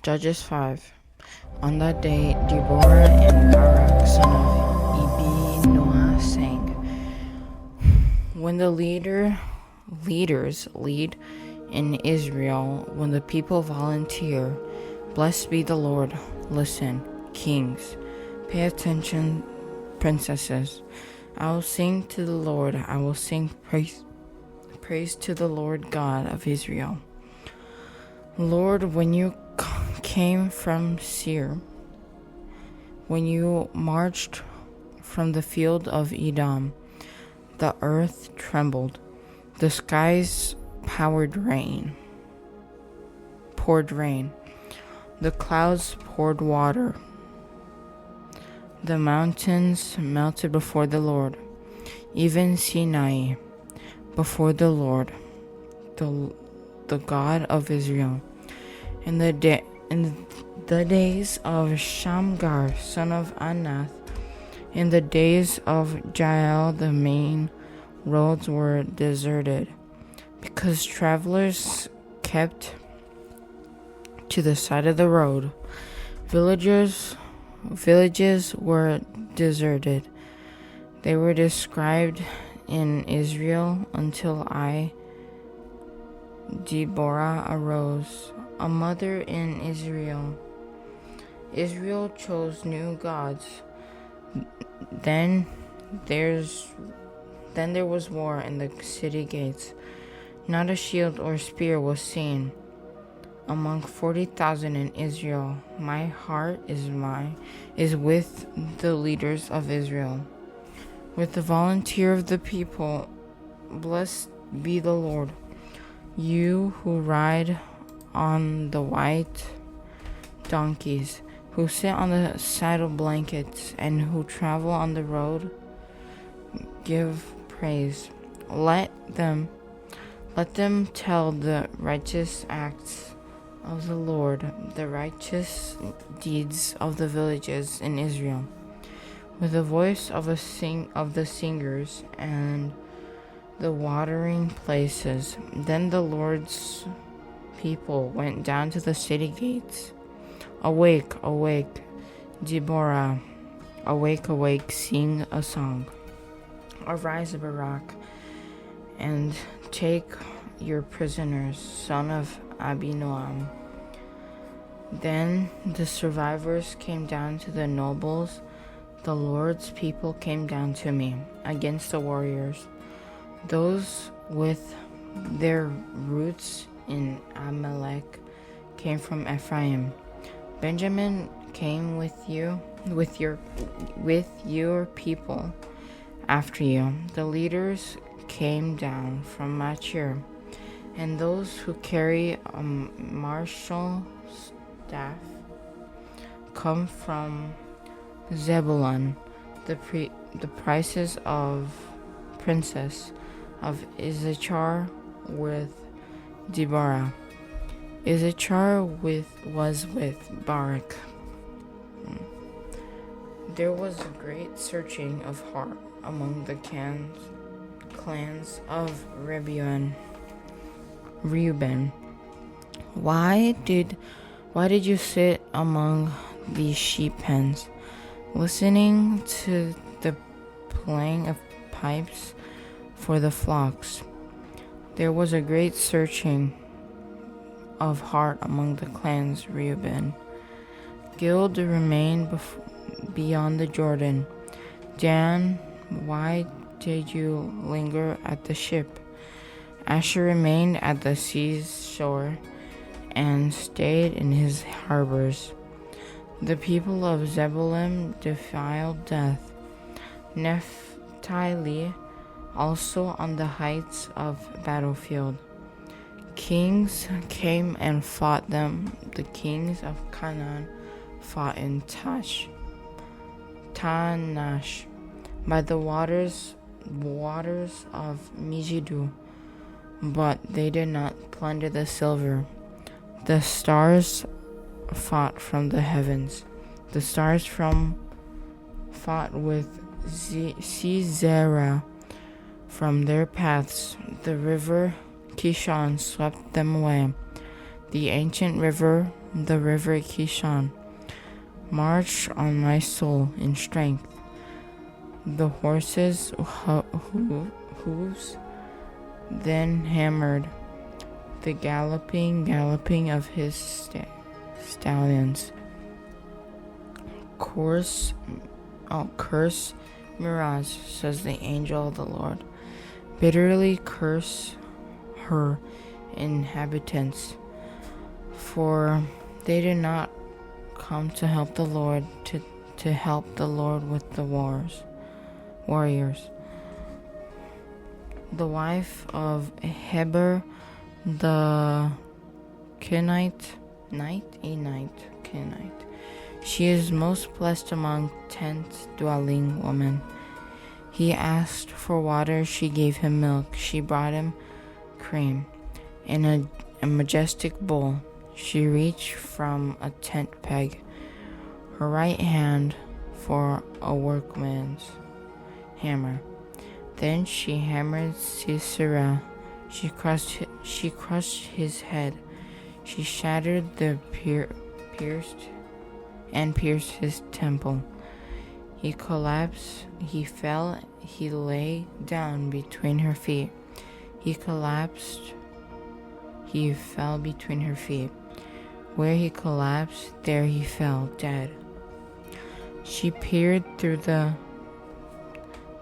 Judges 5. On that day, Deborah and Barak, son of Noah, sang. When the leaders lead in Israel, when the people volunteer, blessed be the Lord. Listen, kings, pay attention, princesses. I will sing to the Lord. I will sing praise to the Lord God of Israel. Lord, when you came from Seir, when you marched from the field of Edom, the earth trembled, the skies poured rain, the clouds poured water, the mountains melted before the Lord, even Sinai before the Lord, the God of Israel. In the days of Shamgar, son of Anath, in the days of Jael, the main roads were deserted, because travelers kept to the side of the road. Villages were deserted. They were described in Israel until I, Deborah, arose, a mother in Israel. Israel chose new gods. Then there was war in the city gates. Not a shield or spear was seen among 40,000 in Israel. My heart is with the leaders of Israel, with the volunteer of the people. Blessed be the Lord. You who ride on the white donkeys, who sit on the saddle blankets, and who travel on the road, give praise. Let them tell the righteous acts of the Lord, the righteous deeds of the villages in Israel, with the voice of the singers and the watering places. Then the Lord's people went down to the city gates. Awake, awake, Deborah, awake, awake, sing a song. Arise, Barak, and take your prisoners, son of Abinoam. Then the survivors came down to the nobles. The Lord's people came down to me against the warriors, those with their roots in Amalek came from Ephraim. Benjamin came with your people after you. The leaders came down from Machir, and those who carry a martial staff come from Zebulun. The prices of princess of Issachar with Deborah. Issachar was with Barak. There was a great searching of heart among the clans of Reuben. Why did you sit among these sheep pens, listening to the playing of pipes for the flocks? There was a great searching of heart among the clans Reuben. Gad remained beyond the Jordan. Dan, why did you linger at the ship? Asher remained at the seashore and stayed in his harbors. The people of Zebulun defiled death. Naphtali also on the heights of battlefield. Kings came and fought them. The kings of Canaan fought in Tanash by the waters of Megiddo, but they did not plunder the silver. The stars fought from the heavens. The stars fought with Sisera from their paths. The river Kishon swept them away. The ancient river, the river Kishon, marched on my soul in strength. The horses' hooves then hammered the galloping of his stallions. Curse Miraz, says the angel of the Lord. Bitterly curse her inhabitants, for they did not come to help the Lord, to help the Lord with the warriors. The wife of Heber the Kenite. She is most blessed among tent-dwelling women. He asked for water, she gave him milk. She brought him cream in a majestic bowl. She reached from a tent peg, her right hand for a workman's hammer. Then she hammered Sisera. She crushed his head. She shattered the pierced his temple. He collapsed, he fell, he lay down between her feet. He collapsed, he fell between her feet. Where he collapsed, there he fell, dead. She peered through the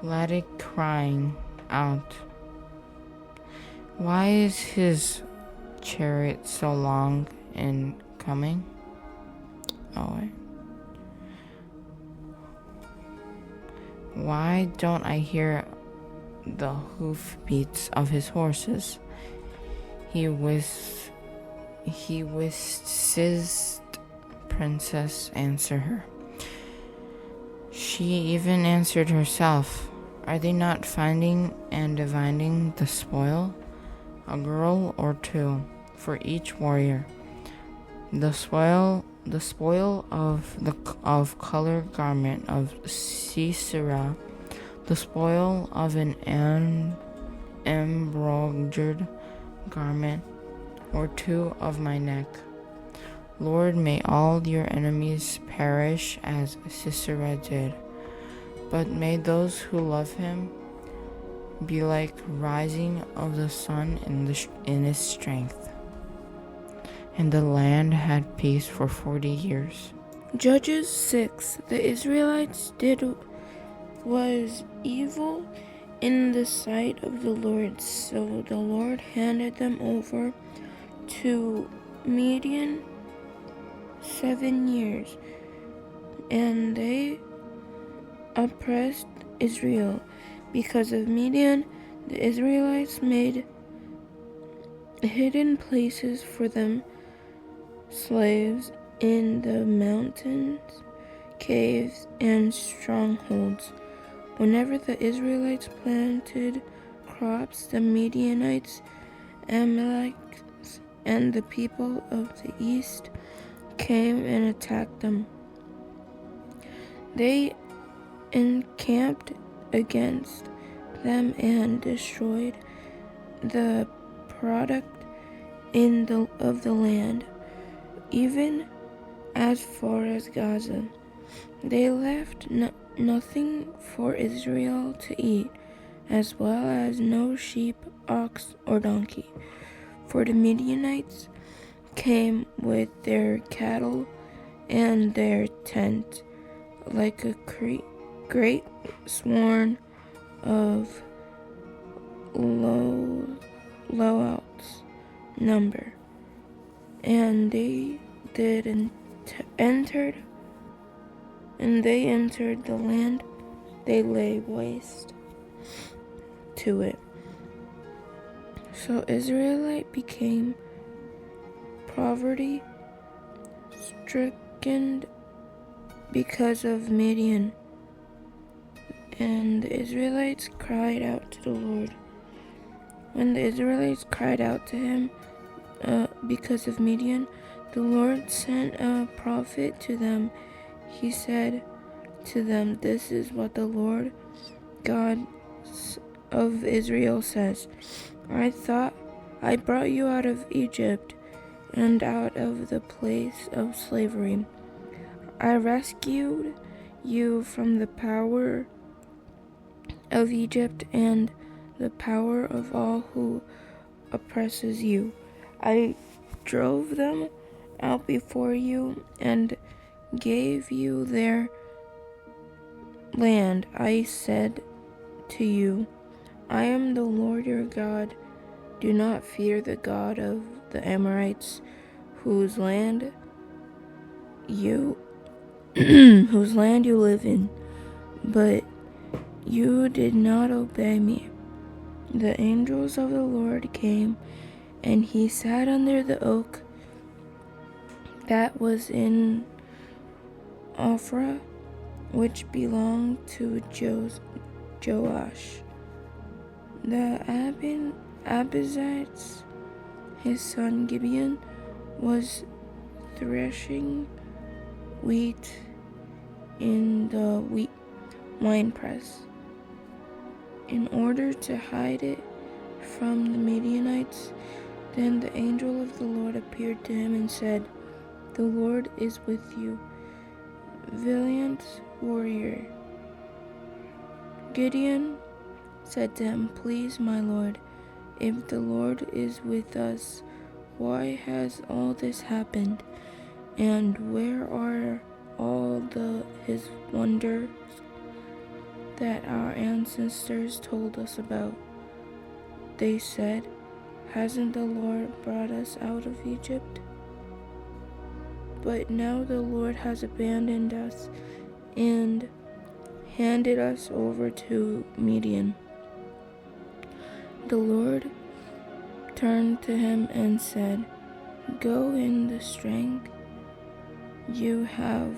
lattice, crying out, "Why is his chariot so long in coming?" Why don't I hear the hoofbeats of his horses? He wished princess answer her. She even answered herself, "Are they not finding and dividing the spoil? A girl or two for each warrior. The spoil of colored garment of Sisera, the spoil of an embroidered garment or two of my neck. Lord, may all your enemies perish as Sisera did, but may those who love him be like rising of the sun in its strength." And the land had peace for 40 years. Judges 6. The Israelites did was evil in the sight of the Lord, so the Lord handed them over to Midian 7 years, and they oppressed Israel. Because of Midian, the Israelites made hidden places for them, slaves in the mountains, caves, and strongholds. Whenever the Israelites planted crops, the Midianites, Amalekites, and the people of the east came and attacked them. They encamped against them and destroyed the product of the land, even as far as Gaza. They left nothing for Israel to eat, as well as no sheep, ox, or donkey. For the Midianites came with their cattle and their tent like a great swarm of lowouts number, and they entered the land. They lay waste to it. So Israelite became poverty stricken because of Midian, and the Israelites cried out to the Lord. When the Israelites cried out to him because of Midian, the Lord sent a prophet to them. He said to them, "This is what the Lord God of Israel says. I thought I brought you out of Egypt and out of the place of slavery. I rescued you from the power of Egypt and the power of all who oppresses you. I drove them out before you and gave you their land. I said to you, I am the Lord your God. Do not fear the God of the Amorites, whose land you live in. But you did not obey me. The angels of the Lord came, and he sat under the oak that was in Ophrah, which belonged to Joash. The Abizites, his son Gibeon, was threshing wheat in the winepress. In order to hide it from the Midianites, then the angel of the Lord appeared to him and said, The Lord is with you, valiant warrior. Gideon said to him, Please, my Lord, if the Lord is with us, why has all this happened? And where are all his wonders that our ancestors told us about? They said, Hasn't the Lord brought us out of Egypt? But now the Lord has abandoned us and handed us over to Midian. The Lord turned to him and said, Go in the strength you have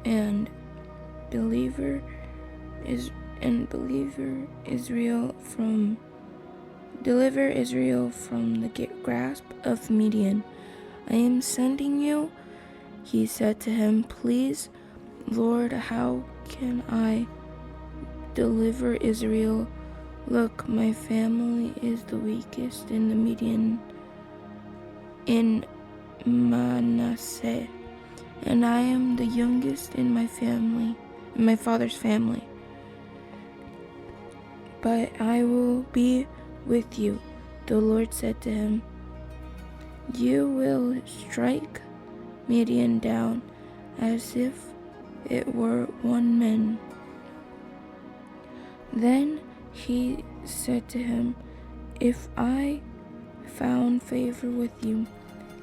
and deliver Israel from the grasp of Midian. I am sending you. He said to him, Please, Lord, how can I deliver Israel? Look, my family is the weakest in the Midian in Manasseh, and I am the youngest in my father's family. But I will be with you. The Lord said to him, You will strike Midian down as if it were one man. Then he said to him, If I found favor with you,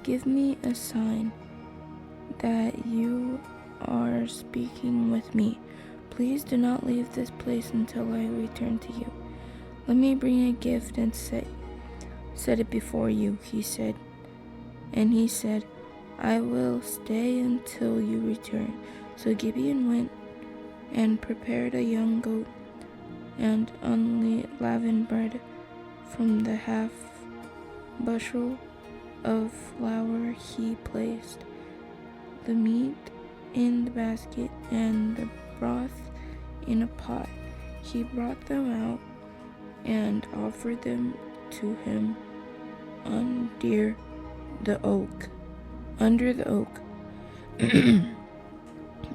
give me a sign that you are speaking with me. Please do not leave this place until I return to you. Let me bring a gift and set it before you, he said. And he said, I will stay until you return. So Gibeon went and prepared a young goat and unleavened bread from the half bushel of flour. He placed the meat in the basket and the broth in a pot. He brought them out and offered them to him under the oak.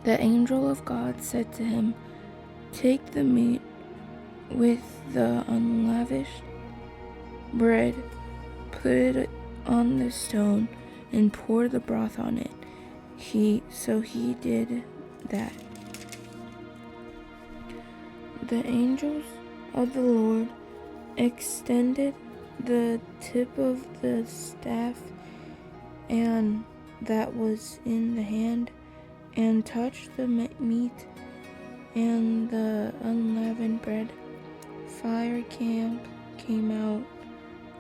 The angel of God said to him, Take the meat with the unlavished bread, put it on the stone, and pour the broth on it. So he did that. The angels of the Lord extended the tip of the staff and that was in the hand and touched the meat and the unleavened bread. Fire came out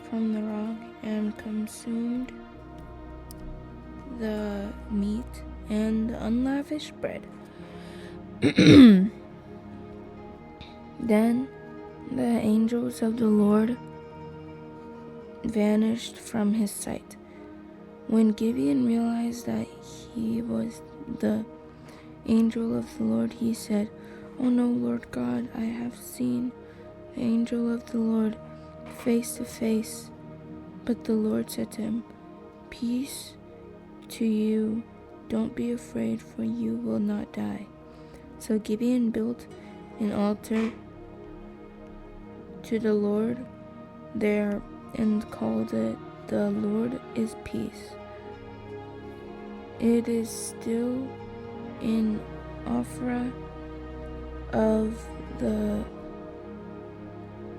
from the rock and consumed the meat and the unlavished bread. Then the angels of the Lord vanished from his sight. When Gibeon realized that he was the angel of the Lord, he said, Oh no, Lord God, I have seen the angel of the Lord face to face. But the Lord said to him, Peace to you. Don't be afraid, for you will not die." So Gideon built an altar to the Lord there and called it "The Lord is Peace." It is still in Ophrah of the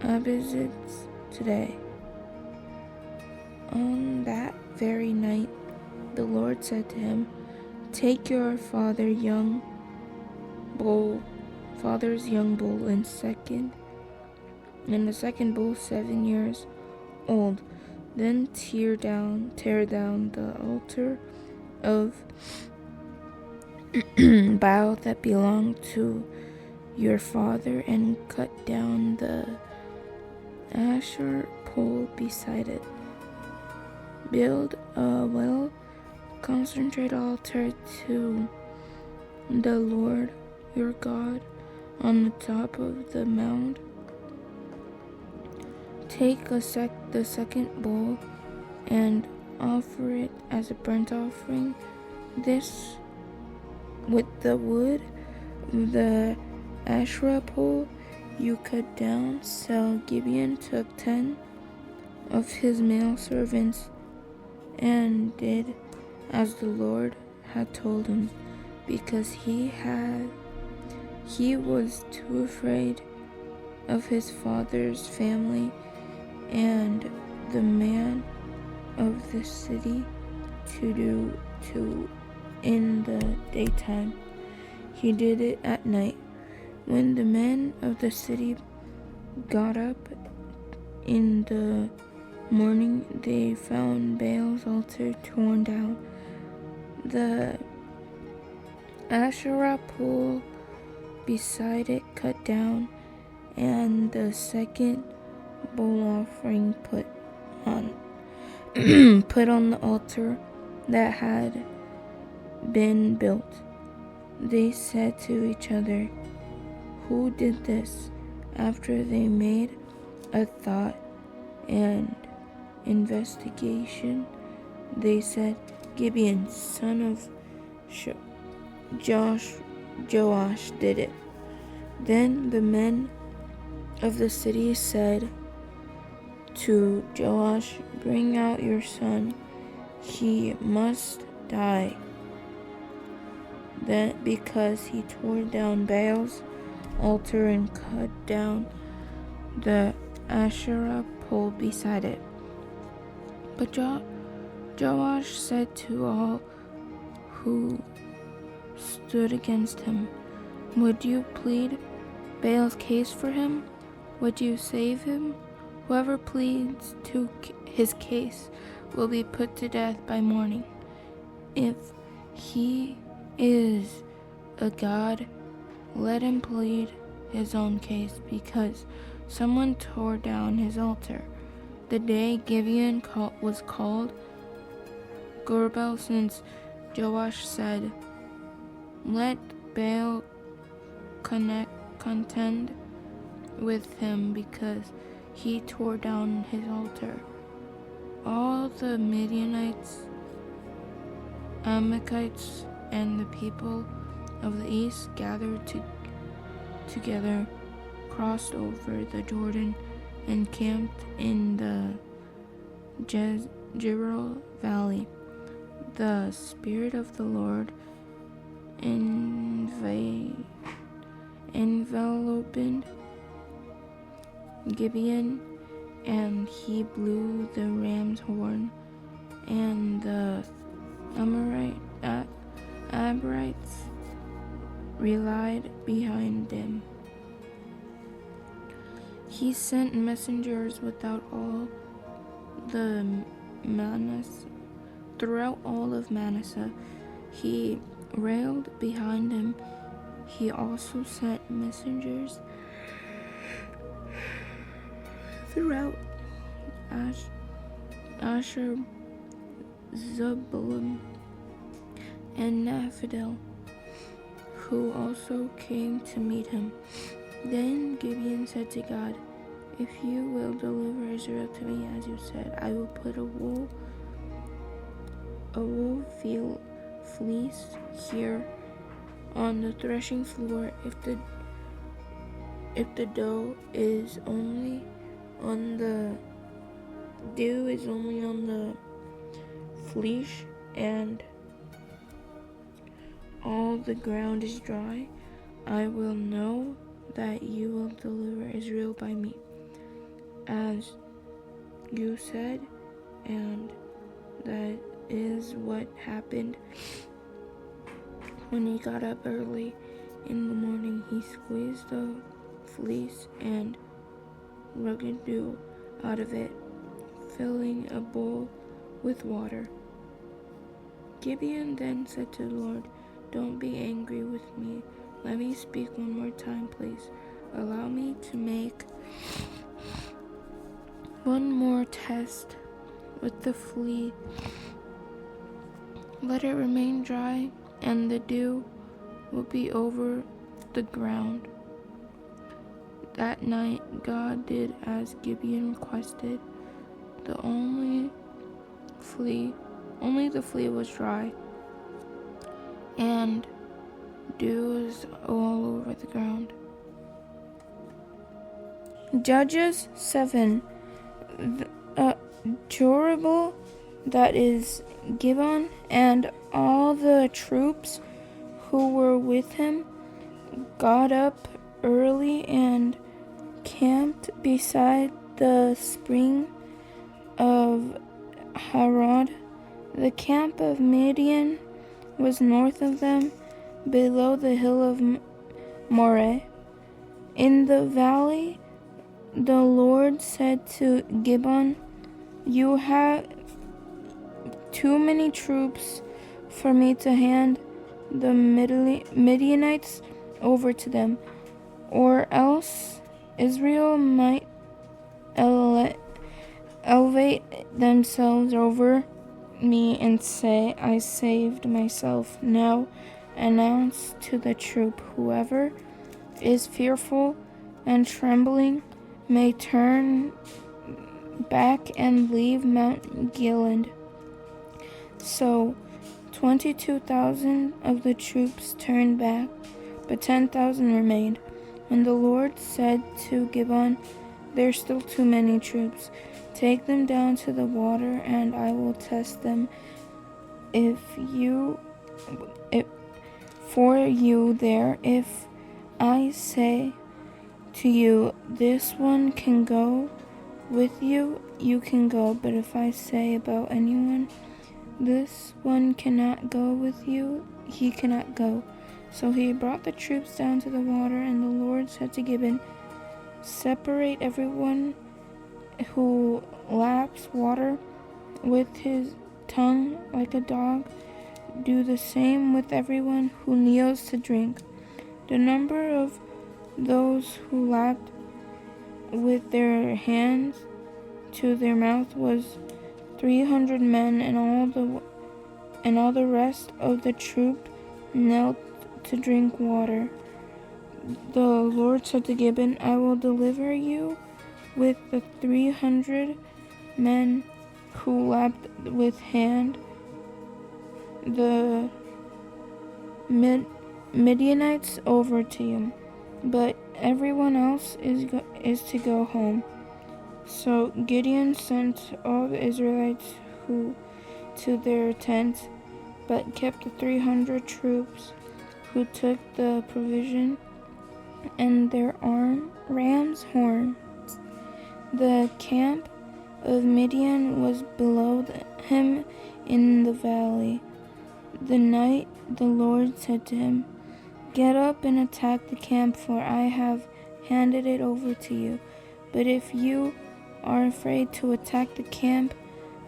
Abizites today. On that very night, the Lord said to him, "Take your father's young bull, and the second bull 7 years old. Then tear down the altar of Baal that belonged to your father, and cut down the Asher pole beside it. Build a well-concentrated altar to the Lord your God on the top of the mound. Take the second bull and offer it as a burnt offering. This with the wood of the Asherah pole you cut down." So Gideon took 10 of his male servants and did as the Lord had told him, because he was too afraid of his father's family and the man of the city to do in the daytime. He did it at night. When the men of the city got up in the morning, they found Baal's altar torn down, the Asherah pole beside it cut down, and the second bull offering put on the altar that had been built. They said to each other, "Who did this?" After they made a thought and investigation, they said, "Gideon, son of Joash, did it." Then the men of the city said to Joash, "Bring out your son. He must die, that because he tore down Baal's altar and cut down the Asherah pole beside it." But Joash said to all who stood against him, "Would you plead Baal's case for him? Would you save him? Whoever pleads to his case will be put to death by morning. If he is a god, let him plead his own case, because someone tore down his altar the day Gideon was called Gurbel, since Joash said, 'Let Baal contend with him, because he tore down his altar.' All the Midianites, Amalekites, and the people of the east gathered together, crossed over the Jordan, and camped in the Jezreel valley. The Spirit of the Lord enveloped Gibeon, and he blew the ram's horn, and the Amorites relied behind him. He sent messengers throughout all of Manasseh. He railed behind him. He also sent messengers throughout Asher, Zebulun, and Naphtali, who also came to meet him. Then Gideon said to God, "If you will deliver Israel to me as you said, I will put a wall a wool fleece here on the threshing floor. If the dough is only on the dew is only on the fleece, and all the ground is dry, I will know that you will deliver Israel by me, as you said. And that is what happened. When he got up early in the morning, he squeezed the fleece and rugged dew out of it, filling a bowl with water. Gideon then said to the Lord, "Don't be angry with me. Let me speak one more time, please. Allow me to make one more test with the fleece. Let it remain dry, and the dew will be over the ground." That night, God did as Gideon requested. Only the flea was dry, and dew was all over the ground. Judges 7. Jerubbaal, that is Gibeon, and all the troops who were with him got up early and camped beside the spring of Harod. The camp of Midian was north of them, below the hill of Moreh. In the valley, the Lord said to Gibeon, "You have too many troops for me to hand the Midianites over to them, or else Israel might elevate themselves over me and say, 'I saved myself.' Now announce to the troop, whoever is fearful and trembling may turn back and leave Mount Gilead." So 22,000 of the troops turned back, but 10,000 remained. And the Lord said to Gibeon, "There's still too many troops. Take them down to the water, and I will test them for you there. If I say to you, 'This one can go with you,' you can go. But if I say about anyone, 'This one cannot go with you,' he cannot go." So he brought the troops down to the water, and the Lord said to Gibeon, "Separate everyone who laps water with his tongue like a dog. Do the same with everyone who kneels to drink." The number of those who lapped with their hands to their mouth was 300 men, and all the rest of the troop knelt to drink water. The Lord said to Gibeon, "I will deliver you with the 300 men who lapped with hand the Midianites over to you, but everyone else is to go home." So Gideon sent all the Israelites to their tents, but kept the 300 troops who took the provision and their ram's horns. The camp of Midian was below him in the valley. The night the Lord said to him, "Get up and attack the camp, for I have handed it over to you. But if you are afraid to attack the camp,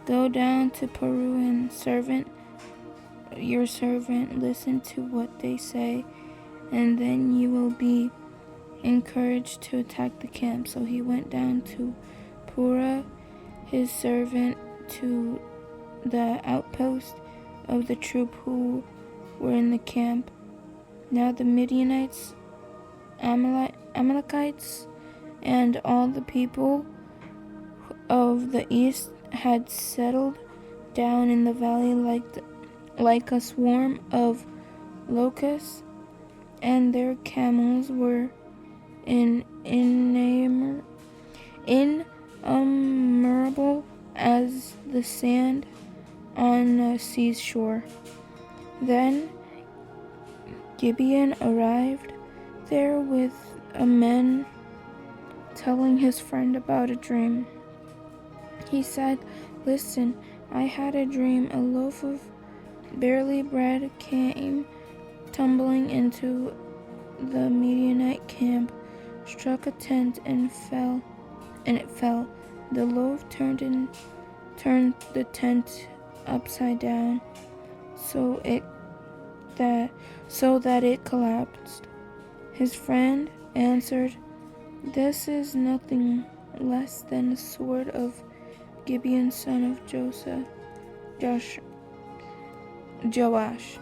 go down to Peru and your servant, listen to what they say, and then you will be encouraged to attack the camp." So he went down to Purah, his servant, to the outpost of the troop who were in the camp. Now the Midianites, Amalekites, and all the people of the east had settled down in the valley like a swarm of locusts, and their camels were innumerable as the sand on a seashore. Then Gibeon arrived there with a man telling his friend about a dream. He said, "Listen, I had a dream. A loaf of barley bread came tumbling into the Midianite camp, struck a tent, and it fell. The loaf turned the tent upside down, so that it collapsed." His friend answered, "This is nothing less than the sword of Gibeon, son of Joash.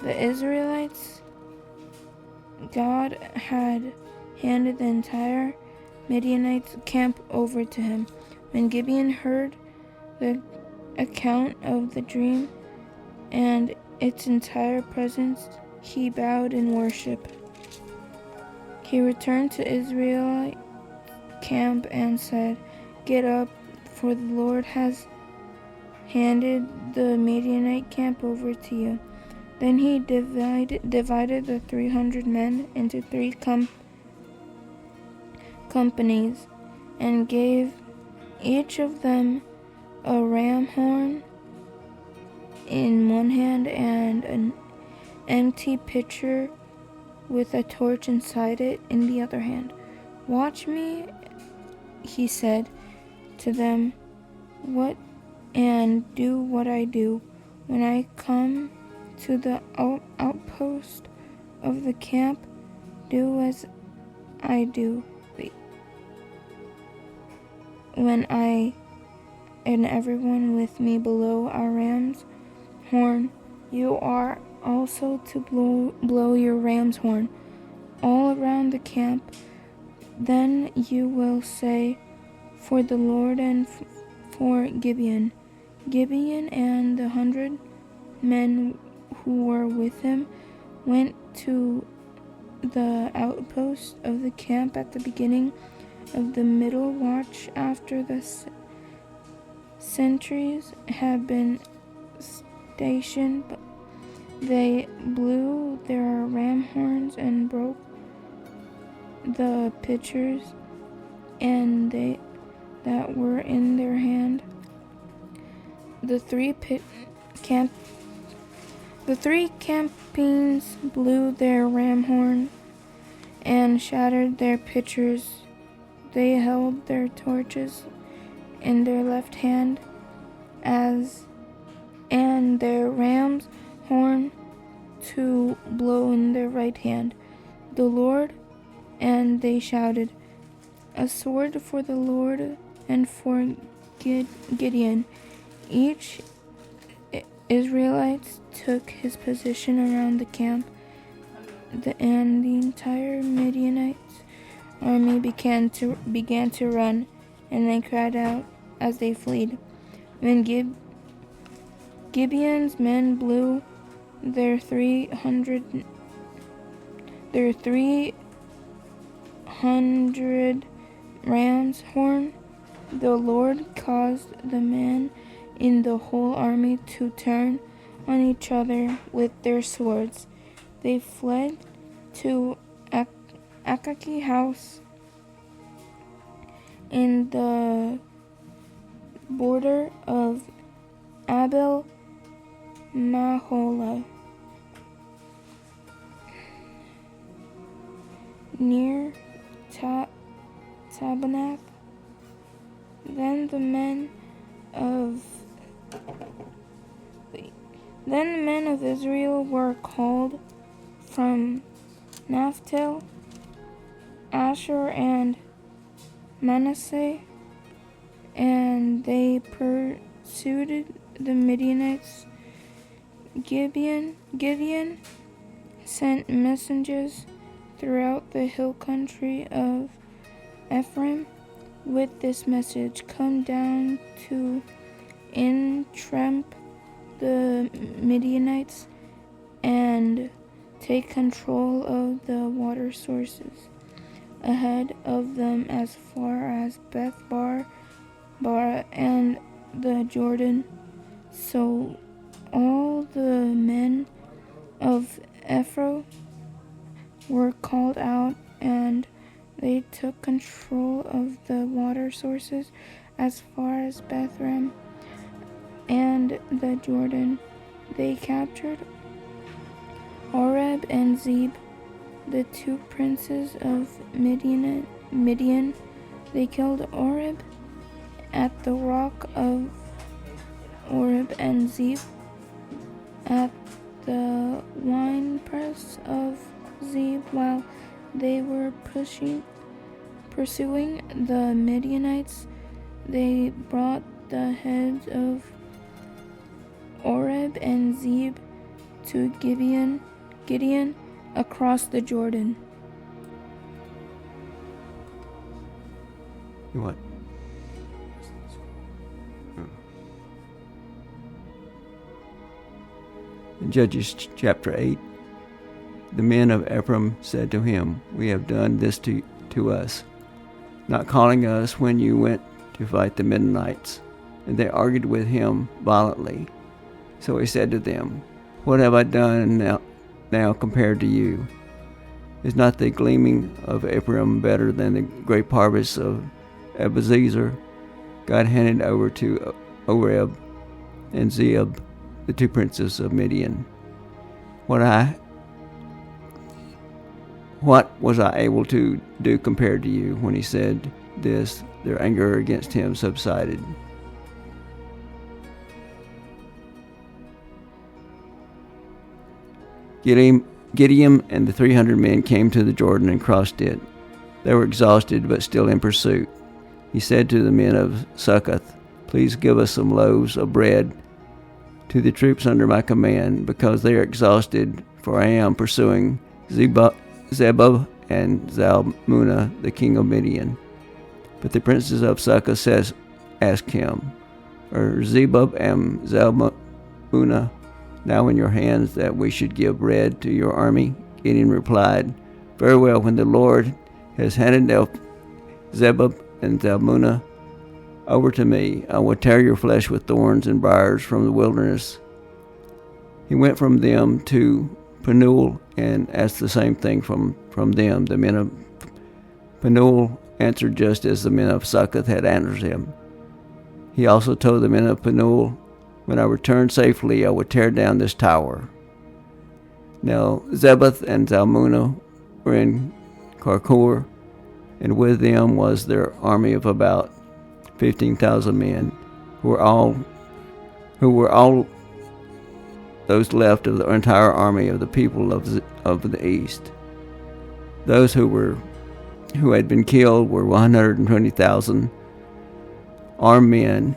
The Israelites, God had handed the entire Midianite camp over to him. When Gibeon heard the account of the dream and its entire presence, he bowed in worship. He returned to Israelite camp and said, "Get up, for the Lord has handed the Midianite camp over to you." Then he divided the 300 men into three companies and gave each of them a ram horn in one hand and an empty pitcher with a torch inside it in the other hand. "Watch me," he said to them, and do what I do. When I come to the outpost of the camp, do as I do. When I and everyone with me blow our ram's horn, you are also to blow your ram's horn all around the camp. Then you will say, 'For the Lord and for Gibeon.'" Gibeon and the 100 men who were with him went to the outpost of the camp at the beginning of the middle watch after the sentries had been stationed. They blew their ram horns and broke the pitchers that were in their hand. The three campings blew their ram horn and shattered their pitchers. They held their torches in their left hand and their ram's horn to blow in their right hand. "The Lord," and they shouted, "A sword for the Lord and for Gideon." Each Israelite took his position around the camp, and the entire Midianite army began to run, and they cried out as they fled. When Gibeon's men blew their 300 ram's horn, the Lord caused the men in the whole army to turn on each other with their swords. They fled to Akaki house in the border of Abel Mahola, near Tabanath. Then the men of Israel were called from Naphtali, Asher, and Manasseh, and they pursued the Midianites. Gideon sent messengers throughout the hill country of Ephraim with this message: "Come down to entramp the Midianites and take control of the water sources ahead of them as far as Beth Bar and the Jordan. So all the men of Ephraim were called out, and they took control of the water sources as far as Bethlehem and the Jordan. They captured Oreb and Zeb, the two princes of Midian. They killed Oreb at the rock of Oreb and Zeb at the winepress of Zeb. While they were pursuing the Midianites, they brought the heads of Oreb and Zeb to Gideon across the Jordan. You what? In Judges chapter 8, the men of Ephraim said to him, "We have done this to us, not calling us when you went to fight the Midianites." And they argued with him violently. So he said to them, "What have I done now compared to you? Is not the gleaming of Ephraim better than the grape harvest of Ebenezer?" God handed over to Oreb and Zeb, the two princes of Midian. What was I able to do compared to you? When he said this, their anger against him subsided. Gideon and the 300 men came to the Jordan and crossed it. They were exhausted but still in pursuit. He said to the men of Succoth, "Please give us some loaves of bread to the troops under my command, because they are exhausted, for I am pursuing Zebub and Zalmunna, the king of Midian." But the princes of Succoth asked him, "Are Zebub and Zalmunna now in your hands, that we should give bread to your army?" Gideon replied, "Very well, when the Lord has handed Zebub and Zalmunna over to me, I will tear your flesh with thorns and briars from the wilderness." He went from them to Penuel and asked the same thing from them. The men of Penuel answered just as the men of Succoth had answered him. He also told the men of Penuel, "When I return safely, I will tear down this tower." Now Zebeth and Zalmunna were in Karkor, and with them was their army of about 15,000 men, who were all those left of the entire army of the people of the east. Those who had been killed were 120,000 armed men.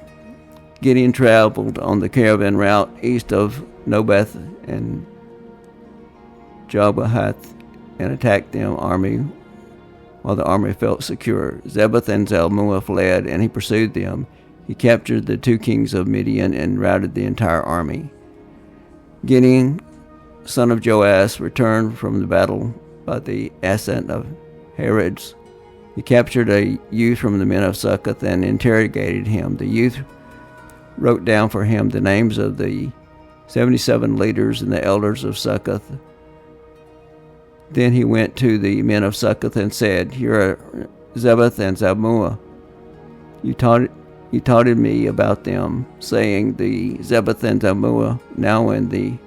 Gideon traveled on the caravan route east of Nobeth and Jogbahath and attacked them army while the army felt secure. Zebeth and Zalmunna fled, and he pursued them. He captured the two kings of Midian and routed the entire army. Gideon, son of Joash, returned from the battle by the ascent of Herods. He captured a youth from the men of Succoth and interrogated him. The youth wrote down for him the names of the 77 leaders and the elders of Succoth. Then he went to the men of Succoth and said, "Here are Zebeth and Zalmunna. You taunted me about them, saying, the Zebeth and Zalmunna now in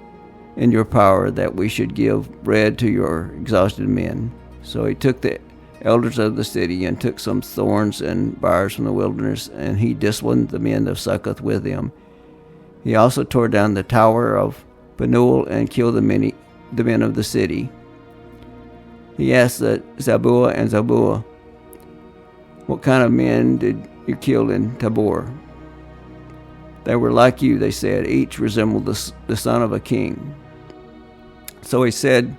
your power, that we should give bread to your exhausted men." So he took the elders of the city and took some thorns and briars from the wilderness, and he disciplined the men of Succoth with them. He also tore down the tower of Penuel and killed the men of the city. He asked Zebul and Zalmunna, "What kind of men did you kill in Tabor?" "They were like you," they said. "Each resembled the son of a king." So he said,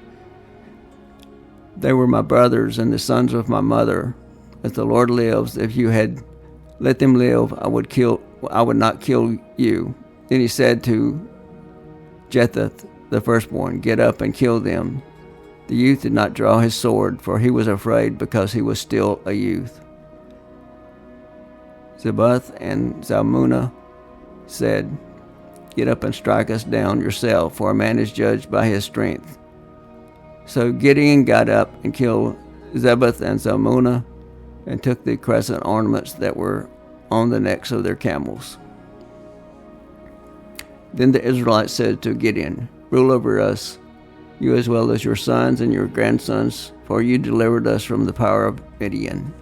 "They were my brothers and the sons of my mother. As the Lord lives, if you had let them live, I would I would not kill you. Then he said to Jetheth, the firstborn, get up and kill them. The youth did not draw his sword, for he was afraid, because he was still a youth. Zebeth and Zalmunna said, get up and strike us down yourself, for a man is judged by his strength. So Gideon got up and killed Zebeth and Zalmunna, and took the crescent ornaments that were on the necks of their camels. Then the Israelites said to Gideon, rule over us, you as well as your sons and your grandsons, for you delivered us from the power of Midian.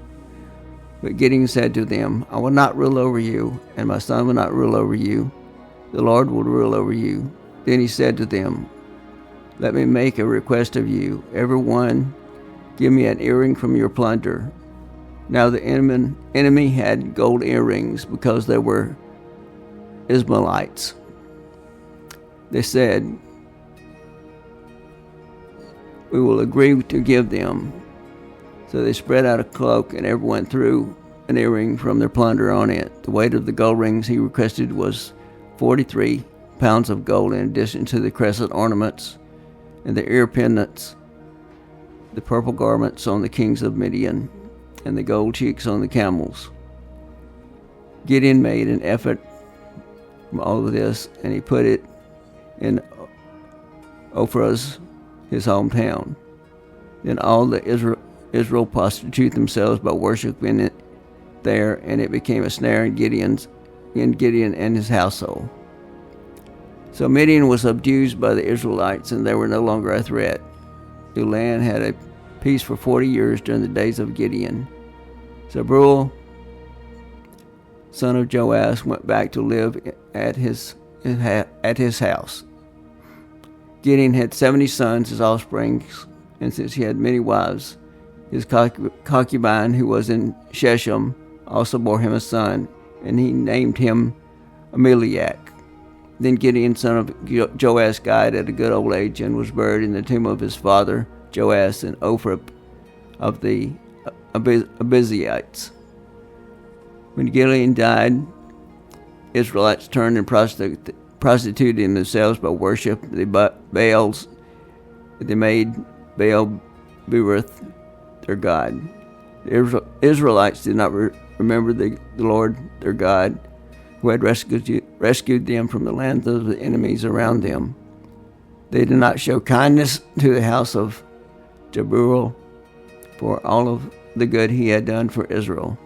But Gideon said to them, I will not rule over you, and my son will not rule over you. The Lord will rule over you. Then he said to them, let me make a request of you. Every one give me an earring from your plunder. Now the enemy had gold earrings, because they were Ishmaelites. They said, we will agree to give them. So they spread out a cloak, and everyone threw an earring from their plunder on it. The weight of the gold rings he requested was 43 pounds of gold, in addition to the crescent ornaments and the ear pendants, the purple garments on the kings of Midian, and the gold cheeks on the camels. Gideon made an effort from all of this, and he put it in Ophrah's, his hometown. Then all the Israel prostituted themselves by worshiping it there, and it became a snare in Gideon and his household. So Midian was subdued by the Israelites, and they were no longer a threat. The land had a peace for 40 years during the days of Gideon. Zebul, son of Joash, went back to live at his house. Gideon had 70 sons as offspring, and since he had many wives, his concubine, who was in Shechem, also bore him a son, and he named him Ameliak. Then Gideon, son of Joash, died at a good old age, and was buried in the tomb of his father Joash in Ophrah of the Abiezrites. When Gideon died, Israelites turned and prostituted themselves by worship the Baals. They made Baal Berith their god. The Israelites did not remember the Lord their God, who had rescued them from the lands of the enemies around them. They did not show kindness to the house of Jebul for all of the good he had done for Israel.